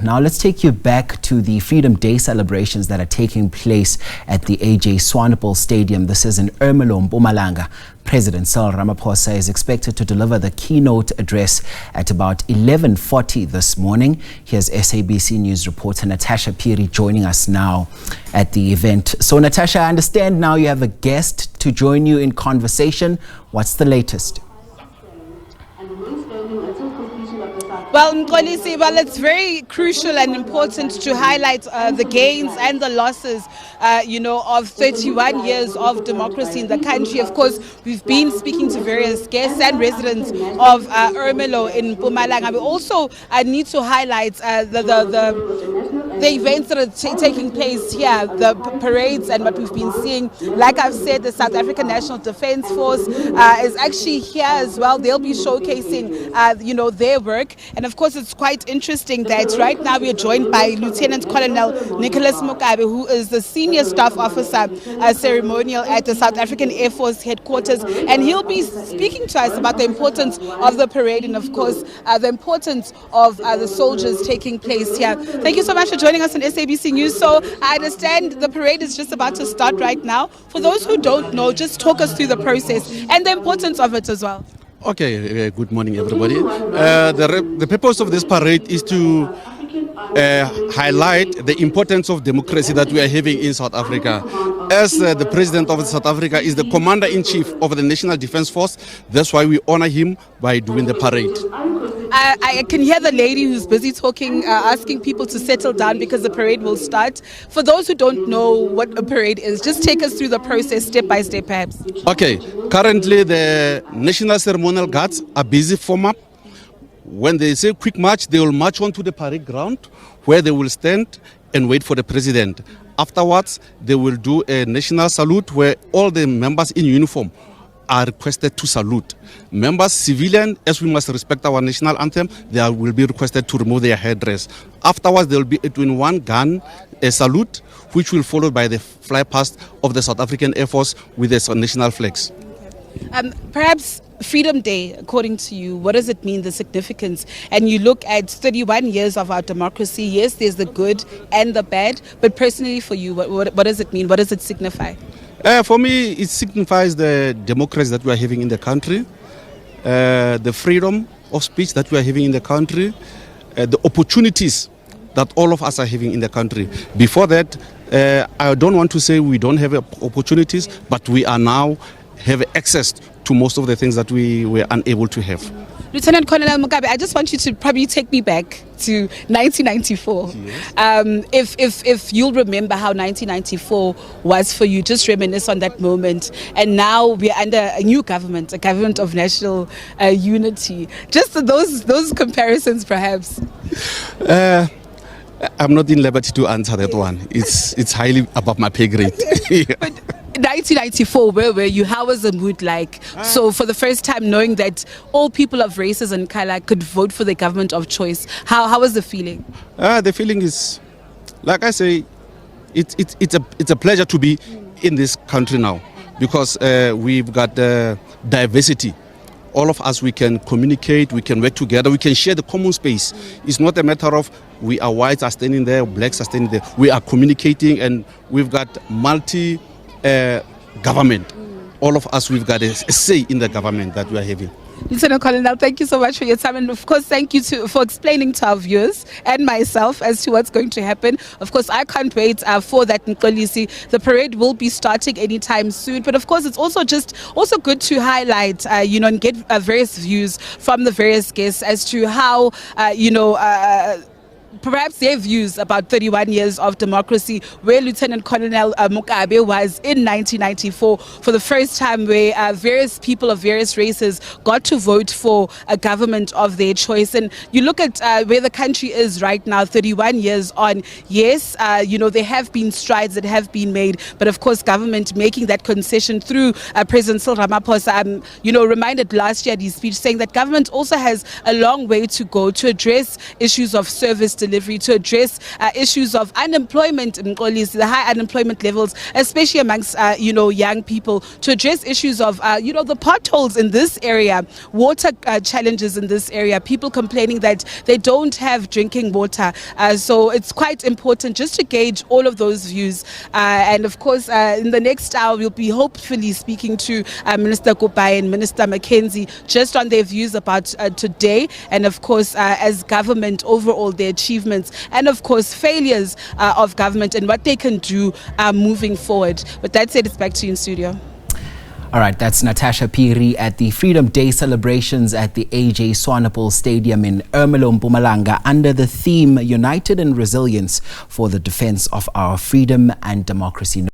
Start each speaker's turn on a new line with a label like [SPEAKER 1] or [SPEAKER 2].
[SPEAKER 1] Now let's take you back to the Freedom Day celebrations that are taking place at the AJ Swanepoel Stadium. This is in Ermelo, Mpumalanga. President Cyril Ramaphosa is expected to deliver the keynote address at about 11:40 this morning. Here's SABC News reporter Natasha Piri joining us now at the event. So Natasha, I understand now you have a guest to join you in conversation. What's the latest?
[SPEAKER 2] Well, Mkolisi, it's very crucial and important to highlight the gains and the losses, of 31 years of democracy in the country. Of course, we've been speaking to various guests and residents of Ermelo in Mpumalanga. We also need to highlight the events that are taking place here, the parades and what we've been seeing. Like I've said, the South African National Defence Force is actually here as well. They'll be showcasing, their work. And of course, it's quite interesting that right now we are joined by Lieutenant Colonel Nicholas Mokaba, who is the Senior Staff Officer Ceremonial at the South African Air Force Headquarters. And he'll be speaking to us about the importance of the parade and, of course, the importance of the soldiers taking place here. Thank you so much for joining us on SABC News. So I understand the parade is just about to start right now. For those who don't know, just talk us through the process and the importance of it as well.
[SPEAKER 3] Okay, good morning everybody. The purpose of this parade is to highlight the importance of democracy that we are having in South Africa. As the President of South Africa is the Commander-in-Chief of the National Defence Force, that's why we honor him by doing the parade.
[SPEAKER 2] I can hear the lady who's busy talking, asking people to settle down because the parade will start. For those who don't know what a parade is, just take us through the process step by step perhaps.
[SPEAKER 3] Okay, currently the National Ceremonial Guards are busy form up. When they say quick march, they will march on to the parade ground where they will stand and wait for the president. Afterwards, they will do a national salute where all the members in uniform are requested to salute. Members, civilian, as we must respect our national anthem, they will be requested to remove their headdress. Afterwards, there will be between one gun, a salute, which will follow by the fly past of the South African Air Force with the national flags.
[SPEAKER 2] Perhaps Freedom Day, according to you, what does it mean, the significance? And you look at 31 years of our democracy. Yes, there's the good and the bad, but personally for you, what does it mean? What does it signify?
[SPEAKER 3] For me, it signifies the democracy that we are having in the country, the freedom of speech that we are having in the country, the opportunities that all of us are having in the country. Before that, I don't want to say we don't have opportunities, but we are now have access to most of the things that we were unable to have.
[SPEAKER 2] Lieutenant Colonel Mokaba, I just want you to probably take me back to 1994. Yes. If you'll remember how 1994 was for you, just reminisce on that moment. And now we're under a new government, a government of national unity. Just those comparisons, perhaps.
[SPEAKER 3] I'm not in liberty to answer that one. It's highly above my pay grade.
[SPEAKER 2] But 1994, where were you? How was the mood like? So for the first time, knowing that all people of races and color could vote for the government of choice, how was the feeling?
[SPEAKER 3] The feeling is, like I say, it's a pleasure to be in this country now, because we've got diversity. All of us, we can communicate, we can work together, we can share the common space. It's not a matter of we are whites are standing there, blacks are standing there. We are communicating, and we've got government. All of us, we've got a say in the government that we are having.
[SPEAKER 2] Lieutenant Colonel, thank you so much for your time, and of course thank you for explaining to our viewers and myself as to what's going to happen. Of course, I can't wait for that, Mkolisi. The parade will be starting anytime soon, but of course it's also good to highlight and get various views from the various guests as to how perhaps their views about 31 years of democracy, where Lieutenant Colonel Mokaba was in 1994 for the first time, where various people of various races got to vote for a government of their choice. And you look at where the country is right now, 31 years on. Yes, there have been strides that have been made, but of course government making that concession through President Cyril Ramaphosa, reminded last year at his speech saying that government also has a long way to go to address issues of service delivery delivery to address issues of unemployment, the high unemployment levels, especially amongst young people, to address issues of the potholes in this area, water challenges in this area, people complaining that they don't have drinking water. So it's quite important just to gauge all of those views. And of course, in the next hour, we'll be hopefully speaking to Minister Kupai and Minister Mackenzie just on their views about today, and of course, as government overall, their achievements, and of course, failures of government and what they can do moving forward. But that said, it's back to you in studio.
[SPEAKER 1] All right, that's Natasha Piri at the Freedom Day celebrations at the AJ Swanepoel Stadium in Ermelo, Mpumalanga, under the theme United in Resilience for the Defense of Our Freedom and Democracy.